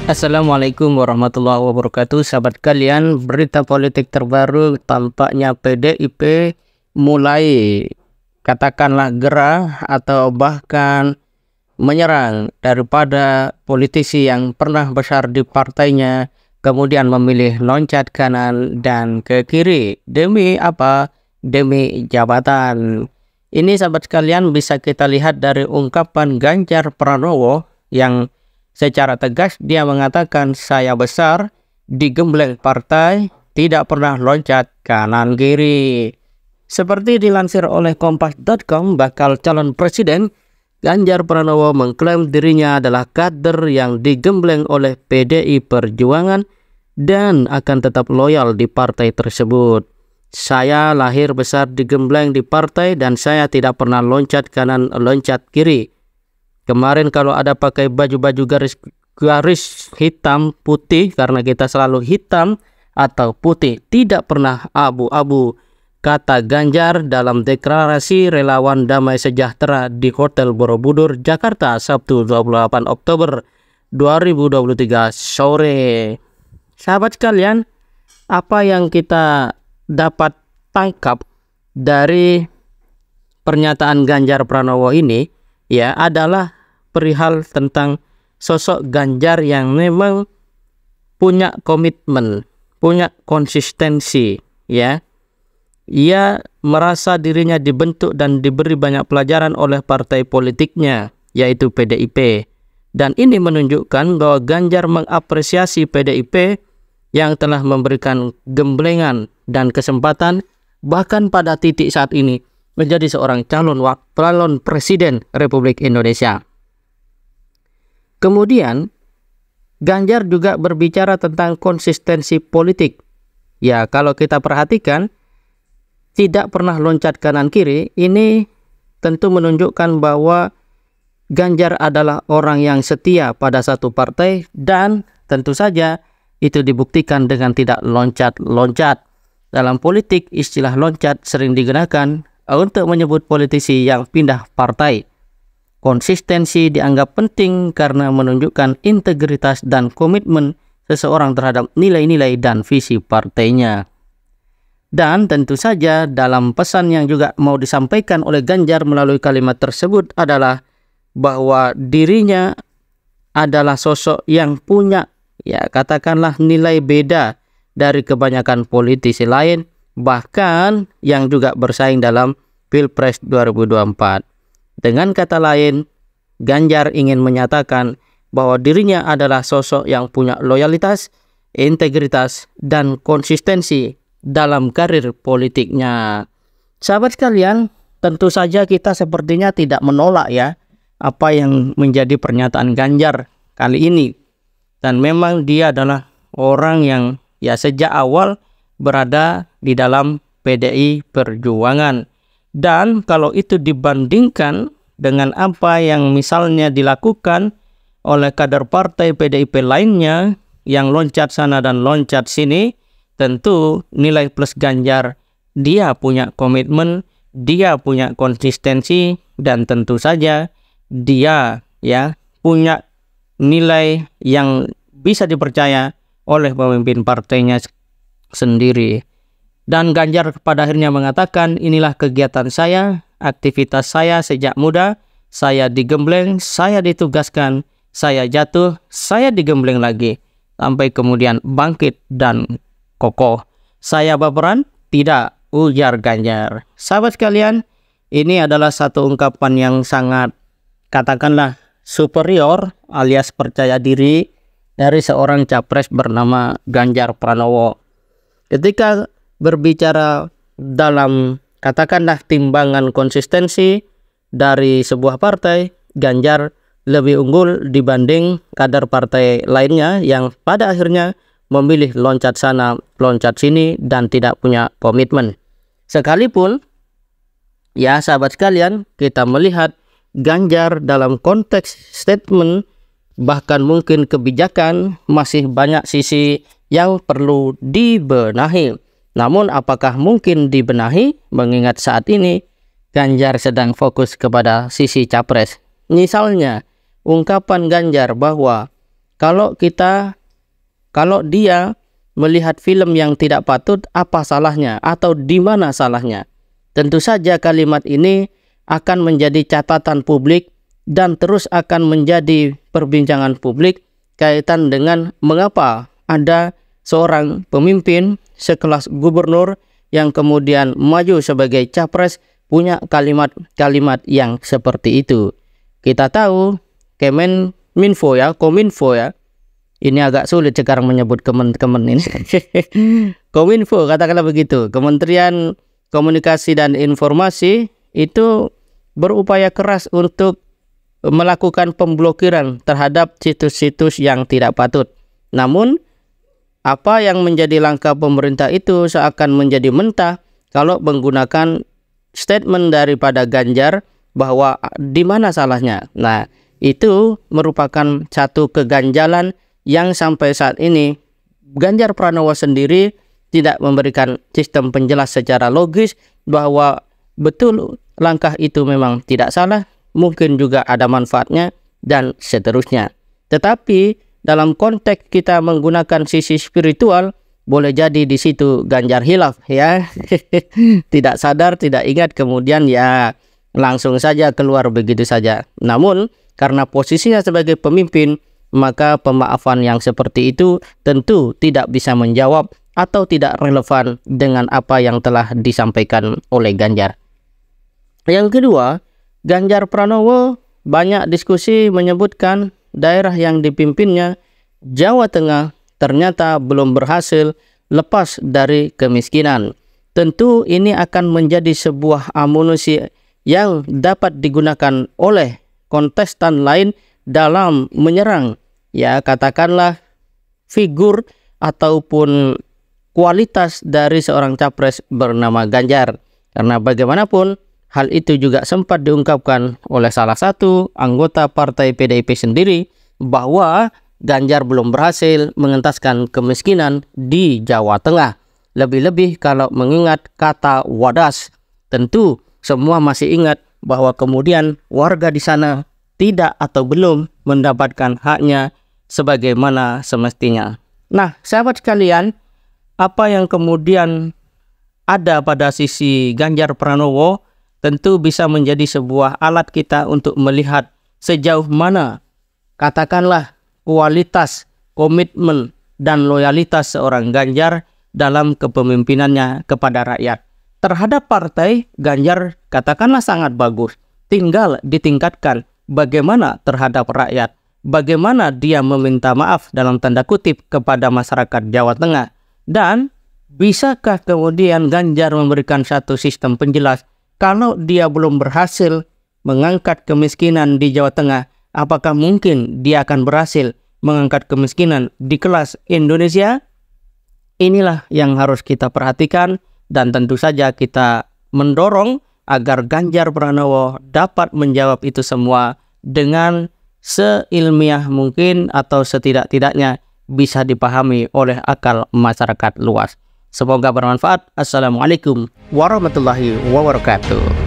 Assalamualaikum warahmatullahi wabarakatuh, sahabat kalian. Berita politik terbaru, tampaknya PDIP mulai katakanlah gerah atau bahkan menyerang daripada politisi yang pernah besar di partainya, kemudian memilih loncat kanan dan ke kiri. Demi apa? Demi jabatan. Ini sahabat sekalian bisa kita lihat dari ungkapan Ganjar Pranowo yang secara tegas dia mengatakan, saya besar, digembleng partai, tidak pernah loncat kanan kiri. Seperti dilansir oleh Kompas.com, bakal calon presiden Ganjar Pranowo mengklaim dirinya adalah kader yang digembleng oleh PDI Perjuangan dan akan tetap loyal di partai tersebut. Saya lahir besar digembleng di partai dan saya tidak pernah loncat kanan, loncat kiri. Kemarin kalau ada pakai baju-baju garis hitam putih, karena kita selalu hitam atau putih, tidak pernah abu-abu, kata Ganjar dalam deklarasi relawan damai sejahtera di Hotel Borobudur, Jakarta, Sabtu 28 Oktober 2023 sore. Sahabat sekalian, apa yang kita dapat tangkap dari pernyataan Ganjar Pranowo ini ya adalah perihal tentang sosok Ganjar yang memang punya komitmen, punya konsistensi ya. Ia merasa dirinya dibentuk dan diberi banyak pelajaran oleh partai politiknya, yaitu PDIP. Dan ini menunjukkan bahwa Ganjar mengapresiasi PDIP yang telah memberikan gemblengan dan kesempatan bahkan pada titik saat ini menjadi seorang calon presiden Republik Indonesia. Kemudian Ganjar juga berbicara tentang konsistensi politik. Ya, kalau kita perhatikan, tidak pernah loncat kanan kiri, ini tentu menunjukkan bahwa Ganjar adalah orang yang setia pada satu partai dan tentu saja itu dibuktikan dengan tidak loncat-loncat. Dalam politik, istilah loncat sering digunakan untuk menyebut politisi yang pindah partai. Konsistensi dianggap penting karena menunjukkan integritas dan komitmen seseorang terhadap nilai-nilai dan visi partainya. Dan tentu saja dalam pesan yang juga mau disampaikan oleh Ganjar melalui kalimat tersebut adalah bahwa dirinya adalah sosok yang punya, ya katakanlah, nilai beda dari kebanyakan politisi lain, bahkan yang juga bersaing dalam Pilpres 2024. Dengan kata lain, Ganjar ingin menyatakan bahwa dirinya adalah sosok yang punya loyalitas, integritas, dan konsistensi dalam karir politiknya. Sahabat sekalian, tentu saja kita sepertinya tidak menolak ya apa yang menjadi pernyataan Ganjar kali ini. Dan memang dia adalah orang yang ya sejak awal berada di dalam PDI Perjuangan. Dan kalau itu dibandingkan dengan apa yang misalnya dilakukan oleh kader partai PDIP lainnya yang loncat sana dan loncat sini, tentu nilai plus Ganjar, dia punya komitmen, dia punya konsistensi, dan tentu saja dia ya punya nilai yang bisa dipercaya oleh pemimpin partainya sendiri. Dan Ganjar pada akhirnya mengatakan, inilah kegiatan saya, aktivitas saya sejak muda, saya digembleng, saya ditugaskan, saya jatuh, saya digembleng lagi, sampai kemudian bangkit dan kokoh. Saya baperan? Tidak, ujar Ganjar. Sahabat sekalian, ini adalah satu ungkapan yang sangat, katakanlah, superior alias percaya diri dari seorang capres bernama Ganjar Pranowo. Ketika berbicara dalam, katakanlah, timbangan konsistensi dari sebuah partai, Ganjar lebih unggul dibanding kader partai lainnya yang pada akhirnya memilih loncat sana, loncat sini, dan tidak punya komitmen. Sekalipun, ya sahabat sekalian, kita melihat Ganjar dalam konteks statement, bahkan mungkin kebijakan, masih banyak sisi yang perlu dibenahi. Namun apakah mungkin dibenahi mengingat saat ini Ganjar sedang fokus kepada sisi capres? Misalnya ungkapan Ganjar bahwa Kalau dia melihat film yang tidak patut, apa salahnya atau di mana salahnya? Tentu saja kalimat ini akan menjadi catatan publik dan terus akan menjadi perbincangan publik kaitan dengan mengapa ada seorang pemimpin sekelas gubernur yang kemudian maju sebagai capres punya kalimat-kalimat yang seperti itu. Kita tahu Kominfo ya, ini agak sulit sekarang menyebut kemen ini. Kominfo, katakanlah begitu, Kementerian Komunikasi dan Informasi itu berupaya keras untuk melakukan pemblokiran terhadap situs-situs yang tidak patut. Namun, apa yang menjadi langkah pemerintah itu seakan menjadi mentah kalau menggunakan statement daripada Ganjar bahwa di mana salahnya. Nah, itu merupakan satu keganjalan yang sampai saat ini Ganjar Pranowo sendiri tidak memberikan sistem penjelas secara logis bahwa betul langkah itu memang tidak salah, mungkin juga ada manfaatnya, dan seterusnya. Tetapi dalam konteks kita menggunakan sisi spiritual, boleh jadi di situ Ganjar hilaf ya. Tidak sadar, tidak ingat, kemudian ya langsung saja keluar begitu saja. Namun karena posisinya sebagai pemimpin, maka pemaafan yang seperti itu tentu tidak bisa menjawab atau tidak relevan dengan apa yang telah disampaikan oleh Ganjar. Yang kedua, Ganjar Pranowo banyak diskusi menyebutkan daerah yang dipimpinnya, Jawa Tengah, ternyata belum berhasil lepas dari kemiskinan. Tentu ini akan menjadi sebuah amunisi yang dapat digunakan oleh kontestan lain dalam menyerang, ya katakanlah, figur ataupun kualitas dari seorang capres bernama Ganjar. Karena bagaimanapun hal itu juga sempat diungkapkan oleh salah satu anggota partai PDIP sendiri bahwa Ganjar belum berhasil mengentaskan kemiskinan di Jawa Tengah. Lebih-lebih kalau mengingat kata wadas. Tentu semua masih ingat bahwa kemudian warga di sana tidak atau belum mendapatkan haknya sebagaimana semestinya. Nah, sahabat sekalian, apa yang kemudian ada pada sisi Ganjar Pranowo tentu bisa menjadi sebuah alat kita untuk melihat sejauh mana katakanlah kualitas, komitmen, dan loyalitas seorang Ganjar dalam kepemimpinannya kepada rakyat. Terhadap partai, Ganjar katakanlah sangat bagus. Tinggal ditingkatkan bagaimana terhadap rakyat. Bagaimana dia meminta maaf dalam tanda kutip kepada masyarakat Jawa Tengah. Dan bisakah kemudian Ganjar memberikan satu sistem penjelas kalau dia belum berhasil mengangkat kemiskinan di Jawa Tengah, apakah mungkin dia akan berhasil mengangkat kemiskinan di kelas Indonesia? Inilah yang harus kita perhatikan, dan tentu saja kita mendorong agar Ganjar Pranowo dapat menjawab itu semua dengan seilmiah mungkin atau setidak-tidaknya bisa dipahami oleh akal masyarakat luas. Semoga bermanfaat. Assalamualaikum warahmatullahi wabarakatuh.